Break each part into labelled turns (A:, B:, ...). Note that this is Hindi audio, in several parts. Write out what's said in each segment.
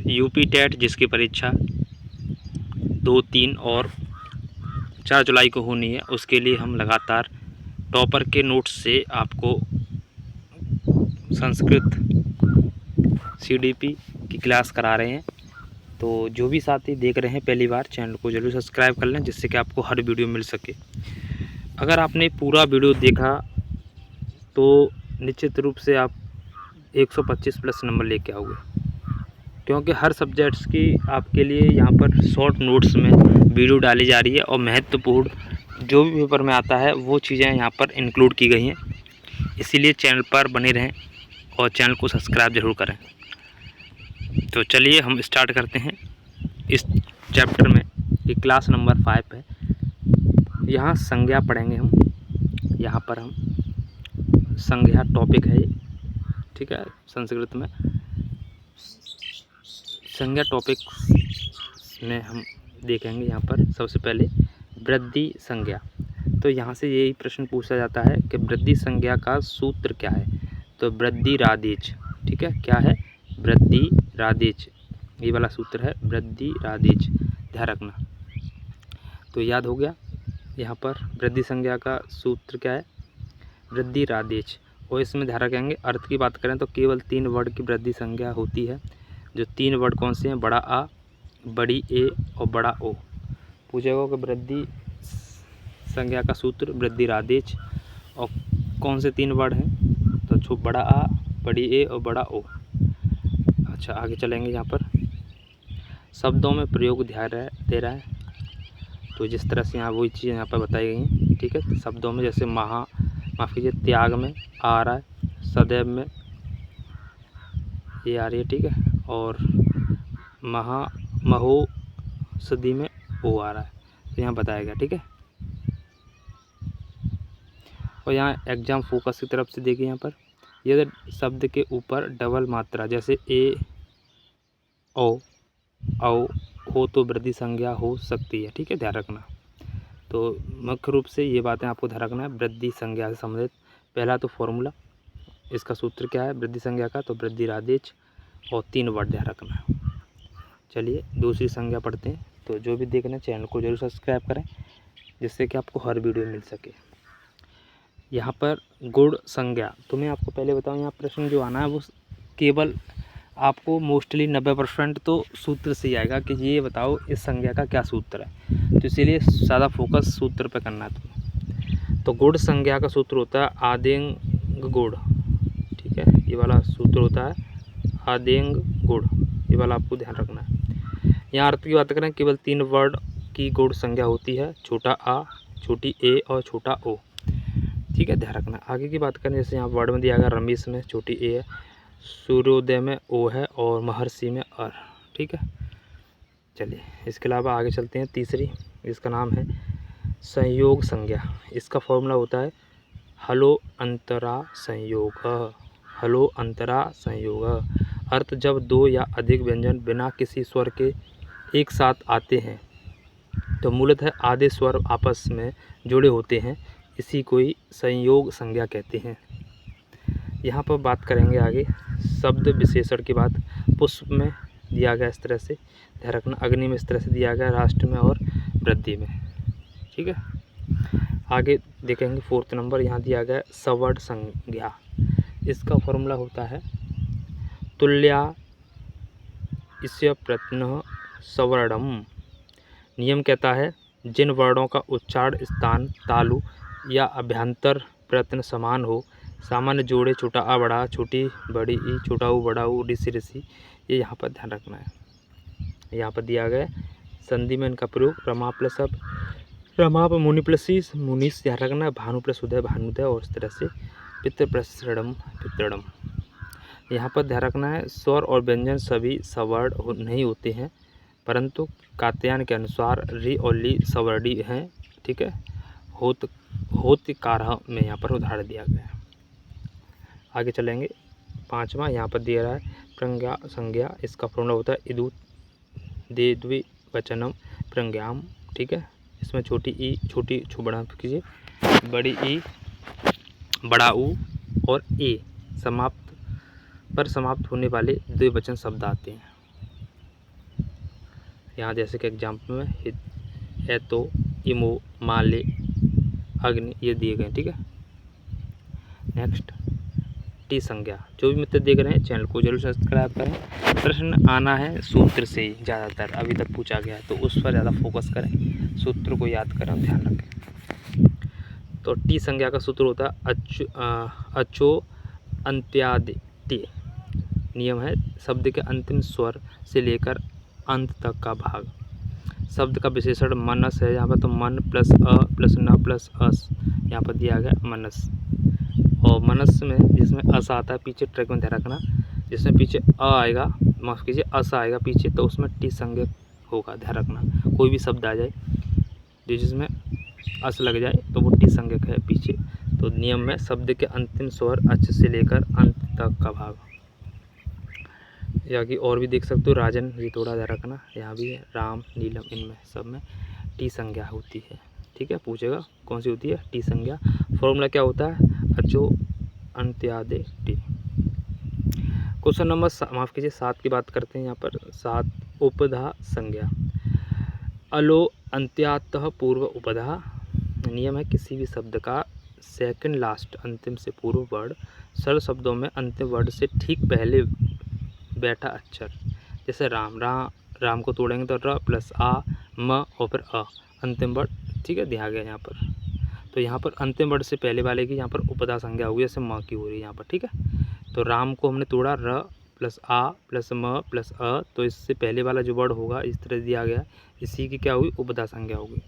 A: यूपी टेट जिसकी परीक्षा 2, 3 और 4 जुलाई को होनी है, उसके लिए हम लगातार टॉपर के नोट्स से आपको संस्कृत सीडीपी की क्लास करा रहे हैं। तो जो भी साथी देख रहे हैं पहली बार, चैनल को जरूर सब्सक्राइब कर लें, जिससे कि आपको हर वीडियो मिल सके। अगर आपने पूरा वीडियो देखा तो निश्चित रूप से आप 125 प्लस नंबर लेके आओगे, क्योंकि हर सब्जेक्ट्स की आपके लिए यहाँ पर शॉर्ट नोट्स में वीडियो डाली जा रही है और महत्वपूर्ण जो भी पेपर में आता है वो चीज़ें यहाँ पर इंक्लूड की गई हैं। इसीलिए चैनल पर बने रहें और चैनल को सब्सक्राइब जरूर करें। तो चलिए हम स्टार्ट करते हैं इस चैप्टर में। ये क्लास नंबर 5 है। यहाँ संज्ञा पढ़ेंगे हम। यहाँ पर हम संज्ञा टॉपिक है ये, ठीक है। संस्कृत में संज्ञा टॉपिक में हम देखेंगे यहाँ पर सबसे पहले वृद्धि संज्ञा। तो यहाँ से यही प्रश्न पूछा जाता है कि वृद्धि संज्ञा का सूत्र क्या है। तो वृद्धि रादेच, ठीक है। क्या है? वृद्धि रादेच, ये वाला सूत्र है वृद्धि रादेच, ध्यान रखना। तो याद हो गया। यहाँ पर वृद्धि संज्ञा का सूत्र क्या है? वृद्धि रादेच। और इसमें ध्यान रखेंगे अर्थ की बात करें तो केवल 3 वर्ड की वृद्धि संज्ञा होती है। जो 3 वर्ड कौन से हैं? बड़ा आ, बड़ी ए और बड़ा ओ। पूछेगा कि वृद्धि संज्ञा का सूत्र वृद्धि रादेच और कौन से 3 वर्ड हैं? तो बड़ा आ, बड़ी ए और बड़ा ओ। अच्छा, आगे चलेंगे। यहाँ पर शब्दों में प्रयोग ध्यान दे रहा है। तो जिस तरह से यहाँ वही चीज़ यहाँ पर बताई गई हैं, ठीक है। तो शब्दों में जैसे माफ़ कीजिए त्याग में आ रहा है, सदैव में ये आ रही है, ठीक है। और महोषधि में ओ आ रहा है, तो यहाँ बताया गया, ठीक है। और यहाँ एग्जाम फोकस की तरफ से देखिए। यहाँ पर यदि शब्द के ऊपर डबल मात्रा जैसे ए ओ औ हो तो वृद्धि संज्ञा हो सकती है, ठीक है, ध्यान रखना। तो मुख्य रूप से ये बातें आपको ध्यान रखना है वृद्धि संज्ञा से संबंधित। पहला तो फॉर्मूला, इसका सूत्र क्या है वृद्धि संज्ञा का? तो वृद्धि रादेच और 3 वर्ड ध्यान रखना है। चलिए दूसरी संज्ञा पढ़ते हैं। तो जो भी देखना चैनल को जरूर सब्सक्राइब करें, जिससे कि आपको हर वीडियो मिल सके। यहाँ पर गुण संज्ञा, तो मैं आपको पहले बताऊँ, यहाँ प्रश्न जो आना है वो केवल आपको मोस्टली 90% तो सूत्र से ही आएगा कि ये बताओ इस संज्ञा का क्या सूत्र है। तो इसीलिए ज़्यादा फोकस सूत्र पे करना है तुम्हें। तो गुण संज्ञा का सूत्र होता है आदेंग गुण, ठीक है। ये वाला सूत्र होता है आदेंग गुण, ये वाला आपको ध्यान रखना है। यहाँ अर्थ की बात करें केवल 3 वर्ड की गुण संज्ञा होती है, छोटा आ, छोटी ए और छोटा ओ, ठीक है, ध्यान रखना। आगे की बात करें जैसे यहाँ वर्ड में दिया गया रमेश में छोटी ए है, सूर्योदय में ओ है और महर्षि में अर, ठीक है। चलिए इसके अलावा आगे चलते हैं। तीसरी, इसका नाम है संयोग संज्ञा। इसका फॉर्मूला होता है हलो अंतरा संयोग, हलो अंतरा संयोग। अर्थ जब 2 या अधिक व्यंजन बिना किसी स्वर के एक साथ आते हैं तो मूलतः आधे स्वर आपस में जुड़े होते हैं, इसी को ही संयोग संज्ञा कहते हैं। यहाँ पर बात करेंगे आगे शब्द विशेषण की बात। पुष्प में दिया गया इस तरह से, ध्यान रखना। अग्नि में इस तरह से दिया गया, राष्ट्र में और वृद्धि में, ठीक है। आगे देखेंगे 4th नंबर, यहाँ दिया गया सवर्ण संज्ञा। इसका फॉर्मूला होता है तुल्या इस्य प्रत्यय सवर्णम। नियम कहता है जिन वर्णों का उच्चारण स्थान तालु या अभ्यंतर प्रत्यय समान हो, सामान्य जोड़े छोटा आ बड़ा, छोटी बड़ी ई, छोटा ऊ बड़ा ऊ, ऋषि ऋषि, ये यहाँ पर ध्यान रखना है। यहाँ पर दिया गया संधि में इनका प्रयोग रमा प्लस अब रमा पर मुनि प्लस मुनीस, ध्यान रखना। भानु प्लस उदय भानुदय, और इस तरह से पितृ प्लस ऋणम पितृणम। यहाँ पर ध्यान रखना है स्वर और व्यंजन सभी सवर्ण नहीं होते हैं, परंतु कात्यायन के अनुसार री और ली सवर्णी हैं, ठीक है। होत कारह में यहाँ पर उदाहरण दिया गया है। आगे चलेंगे 5वां, यहाँ पर दिया रहा है प्रज्ञा संज्ञा। इसका फॉर्मूला होता है इदु दे द्विवचनम प्रज्ञाम, ठीक है। इसमें छोटी ई, छोटी छू बड़ा कीजिए, बड़ी ई, बड़ा ऊ और ए समाप्त होने वाले द्विवचन शब्द आते हैं। यहाँ जैसे कि एग्जाम्पल में हित, एतो, इमो, माले, अग्नि ये दिए गए। ठीक है, नेक्स्ट टी संज्ञा। जो भी मित्र देख रहे हैं चैनल को जरूर सब्सक्राइब करें। प्रश्न आना है सूत्र से ही ज़्यादातर अभी तक पूछा गया है, तो उस पर ज़्यादा फोकस करें, सूत्र को याद करें, ध्यान रखें। तो टी संज्ञा का सूत्र होता है अचो अंत्यादि टी। नियम है शब्द के अंतिम स्वर से लेकर अंत तक का भाग। शब्द का विशेषण मनस है यहाँ पर, तो मन प्लस अ प्लस न प्लस अस यहाँ पर दिया गया मनस। और मनस में जिसमें अस आता है पीछे, ट्रैक में ध्यान रखना, जिसमें पीछे अ आएगा, माफ़ कीजिए अस आएगा पीछे, तो उसमें टी संज्ञक होगा, ध्यान रखना। कोई भी शब्द आ जाए जिसमें अस लग जाए तो वो टी संज्ञक है पीछे। तो नियम में शब्द के अंतिम स्वर अच से लेकर अंत तक का भाग। यहाँ की और भी देख सकते हो, राजन, ये थोड़ा ध्यान रखना, यहाँ भी है राम, नीलम, इनमें सब में टी संज्ञा होती है। ठीक है, पूछेगा कौन सी होती है टी संज्ञा। फॉर्मूला क्या होता है, अचो अंत्यादि टी। क्वेश्चन नंबर माफ़ कीजिए 7 की बात करते हैं यहाँ पर। 7 उपधा संज्ञा। अलो अंत्यातः पूर्व उपधा। नियम है किसी भी शब्द का सेकंड लास्ट अंतिम से पूर्व वर्ड सरल शब्दों में अंतिम वर्ड से ठीक पहले बैठा अक्षर। जैसे राम, राम को तोड़ेंगे तो र प्लस आ, म और फिर अ अंतिम वर्ड। ठीक है, दिया गया यहाँ पर। तो यहाँ पर अंतिम वर्ड से पहले वाले की यहाँ पर उपधा संज्ञा होगी, जैसे म की हो रही है यहाँ पर। ठीक है, तो राम को हमने तोड़ा र प्लस आ प्लस म प्लस अ, तो इससे पहले वाला जो वर्ड होगा इस तरह दिया गया, इसी की क्या हुई, उपधा संज्ञा होगी।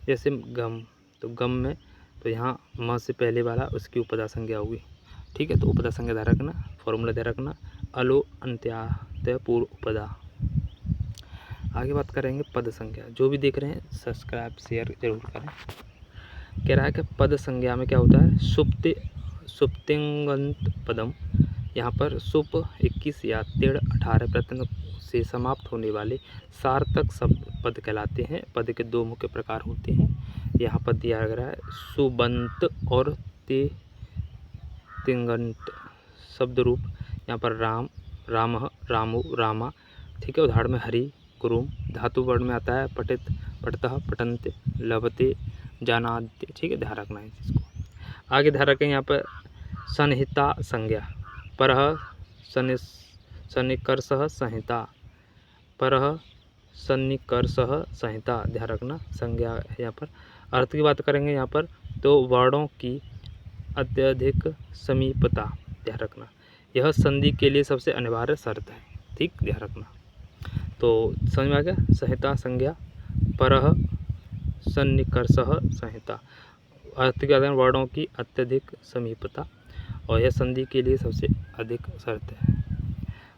A: जैसे गम, तो गम में तो यहाँ म से पहले वाला उसकी उपधा संज्ञा होगी। ठीक है, तो उपधा संज्ञा ध्यान रखना, फॉर्मूला ध्यान रखना, अलो अंत्यात पूर्व उपधा। आगे बात करेंगे पद संज्ञा। जो भी देख रहे हैं सब्सक्राइब शेयर जरूर करें। कह रहा है कि पद संज्ञा में क्या होता है, सुप्तिंगंत पदम। यहाँ पर सुप 21 या तिड़ 18 प्रत्यय से समाप्त होने वाले सार्थक शब्द पद कहलाते हैं। पद के 2 मुख्य प्रकार होते हैं, यहाँ पर दिया गया है सुबंत और तिंगंत। शब्द रूप यहाँ पर राम, रामः, रामो, रामा। ठीक है, उदाहरण में हरि, कुरुम। धातु वर्ण में आता है पठित, पठतः, पठन्ते, लभते, जानाते। ठीक है, ध्यान रखना है इसको। आगे ध्यान रखें यहाँ पर संहिता संज्ञा। परः सन्निकर्षः संहिता, परः सन्निकर्षः संहिता, ध्यान रखना संज्ञा है यहाँ पर। अर्थ की बात करेंगे यहाँ पर, तो वर्णों की अत्यधिक समीपता, ध्यान रखना, यह संधि के लिए सबसे अनिवार्य शर्त है। ठीक, ध्यान रखना। तो समझ में आ गया, संहिता संज्ञा, परः सन्निकर्षः संहिता, अर्थ के आधार वर्णों की अत्यधिक समीपता, और यह संधि के लिए सबसे अधिक शर्त है।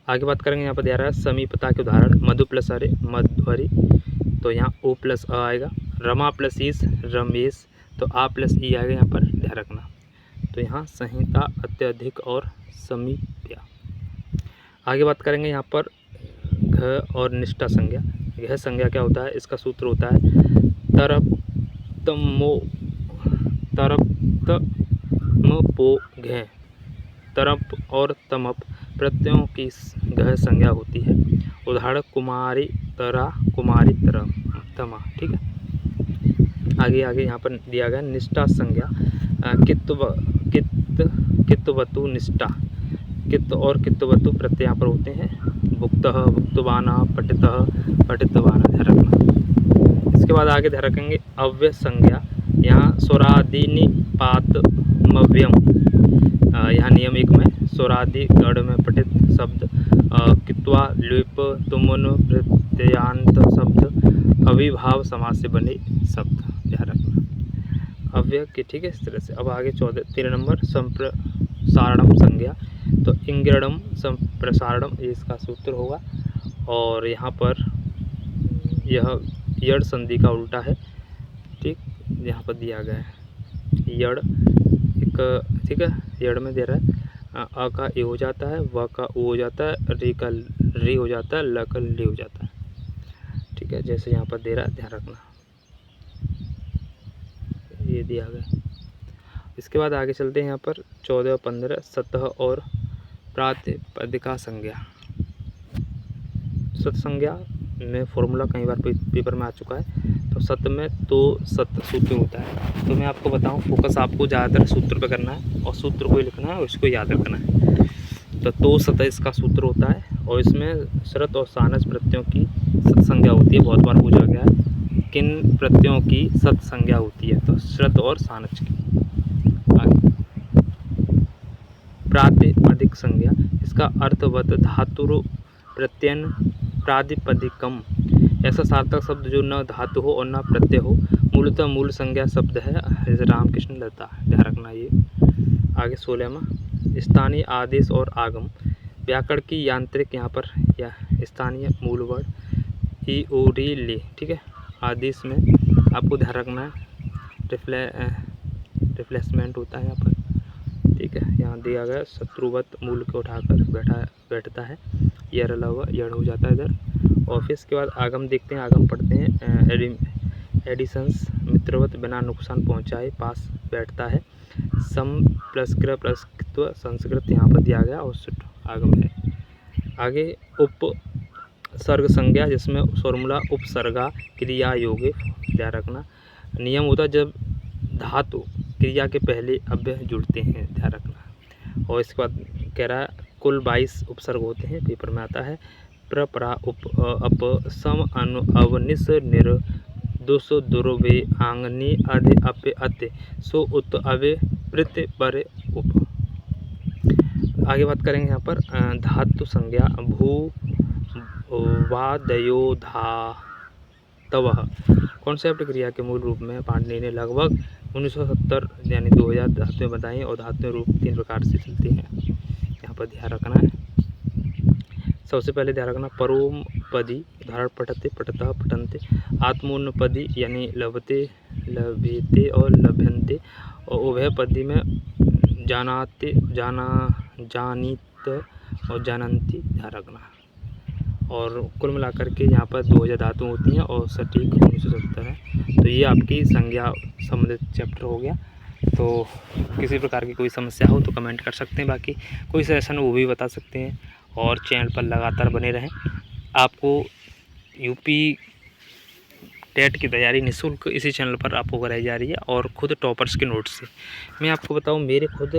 A: आगे बात करेंगे यहाँ पर दिया रहा है समीपता के उदाहरण, मधु प्लस अरे, मध्वरी, तो यहाँ ओ प्लस अ आएगा। रमा प्लस ईस, रमेश, तो आ प्लस ई आएगा यहाँ पर, ध्यान रखना। तो यहाँ संहिता, अत्यधिक और समीप्या। आगे बात करेंगे यहाँ पर घ और निष्ठा संज्ञा। घ संज्ञा क्या होता है, इसका सूत्र होता है तरप्तमपो घ। तरप और तमप प्रत्ययों की घ संज्ञा होती है। उदाहरण कुमारी तरा, कुमारी तरह, तमा। ठीक है, आगे यहाँ पर दिया गया निष्ठा संज्ञा, कित्वतु निष्ठा। कित्व और कित्वतु प्रत्यय यहाँ पर होते हैं। भुक्तः, भुक्तवाना, पठितः, पठितवाना, ध्यान रखना। इसके बाद आगे ध्यान रखेंगे अव्यय संज्ञा। यहाँ स्वरादि पात मव्यम, यहाँ नियम 1 में स्वरादि गढ़ में पठित शब्द, कित्वा, ल्युप, तुमुन प्रत्ययान्त शब्द, अविभाव समास से बने शब्द, ध्यान रखना अव्यय के। ठीक है, इस तरह से। अब आगे 13 नंबर संप्रसारणम संज्ञा। तो इंगिरणम संप्रसारणम, ये इसका सूत्र होगा, और यहाँ पर यह यड़ संधि का उल्टा है। ठीक, यहाँ पर दिया गया है यड़ एक, ठीक है, यड़ में दे रहा है अ का ए हो जाता है, व का ओ हो जाता है, रे का रे हो जाता है, ल का ले हो जाता है। ठीक है, जैसे यहाँ पर दे रहा है, ध्यान रखना, ये दिया गया। इसके बाद आगे चलते हैं यहाँ पर 14 15 सतह और प्रातिपदिका संज्ञा। सत संज्ञा में फॉर्मूला कई बार पेपर में आ चुका है। तो सत में तो सत सूत्र होता है। तो मैं आपको बताऊं, फोकस आपको ज़्यादातर सूत्र पे करना है और सूत्र को ही लिखना है और इसको याद रखना है। तो सत इसका सूत्र होता है और इसमें श्रत और सानस प्रत्ययों की सत संज्ञा होती है। बहुत बार पूछा गया है किन प्रत्ययों की सत संज्ञा होती है, तो श्रत और सानस की। आगे प्रातिपदिक संज्ञा, इसका अर्थवत धातु प्रत्ययन प्रातिपदिकम, ऐसा सार्थक शब्द जो न धातु हो और न प्रत्यय हो, मूलतः मूल संज्ञा शब्द है। जैसे रामकृष्ण दत्ता, ध्यान रखना ये। आगे 16वां स्थानीय आदेश और आगम, व्याकरण की यांत्रिक यहाँ पर या स्थानीय मूल वर्ड ई ओ री ले, ठीक है। आदेश में आपको ध्यान रखना है रिप्लेसमेंट होता है यहाँ पर, ठीक है। यहाँ दिया गया शत्रुवत मूल को उठाकर बैठता है, यह रला हुआ यड़ हो जाता है इधर। और फिर इसके बाद आगम देखते हैं, आगम पढ़ते हैं। एडिशंस मित्रवत बिना नुकसान पहुँचाए पास बैठता है। सम प्लस क्रिया प्लस संस्कृत यहाँ पर दिया गया और आगम है। आगे उपसर्ग संज्ञा, जिसमें फॉर्मूला उपसर्गा क्रिया योगे, ध्यान रखना। नियम होता है जब धातु क्रिया के पहले अव्यय जुड़ते हैं, ध्यान रखना। और इसके बाद कह रहा है कुल 22 उपसर्ग होते हैं, पेपर में आता है। प्रपरा उप अप सम अनु अवनिस निर दुस दुर्वे आंगनी अधे अपे अते सो उत अवे प्रत पर उप। आगे बात करेंगे यहाँ पर धातु संज्ञा भू वादयो धा तवह, कॉन्सेप्ट क्रिया के मूल रूप में पाणिनि ने लगभग 1970 यानी 2000 धातुएं बताई और धातुएं रूप 3 प्रकार से चलती हैं, यहाँ पर ध्यान रखना है। सबसे पहले ध्यान रखना परोपदी, उदाहरण पठते पठतः पठन्ते। आत्मोन्नपदी यानी लभते लभेते और लभ्यन्ते। और उभयपदी में जानाते जानीत और जानन्ति, ध्यान रखना। और कुल मिलाकर के यहाँ पर 2000 धातु होती हैं और सटीक 1970 है। तो ये आपकी संज्ञा संबंधित चैप्टर हो गया। तो किसी प्रकार की कोई समस्या हो तो कमेंट कर सकते हैं, बाकी कोई सजेशन वो भी बता सकते हैं। और चैनल पर लगातार बने रहें। आपको यूपी टेट की तैयारी निःशुल्क इसी चैनल पर आपको कराई जा रही है और ख़ुद टॉपर्स के नोट्स से। मैं आपको बताऊं, मेरे खुद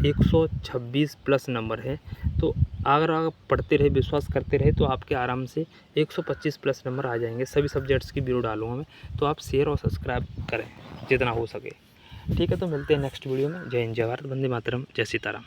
A: 126 प्लस नंबर है। तो अगर आप पढ़ते रहे, विश्वास करते रहे, तो आपके आराम से 125 प्लस नंबर आ जाएंगे। सभी सब्जेक्ट्स की वीडियो डालूंगा मैं, तो आप शेयर और सब्सक्राइब करें जितना हो सके, ठीक है। तो मिलते हैं नेक्स्ट वीडियो में। जय हिंद, जय भारत, वंदे मातरम, जय सीताराम।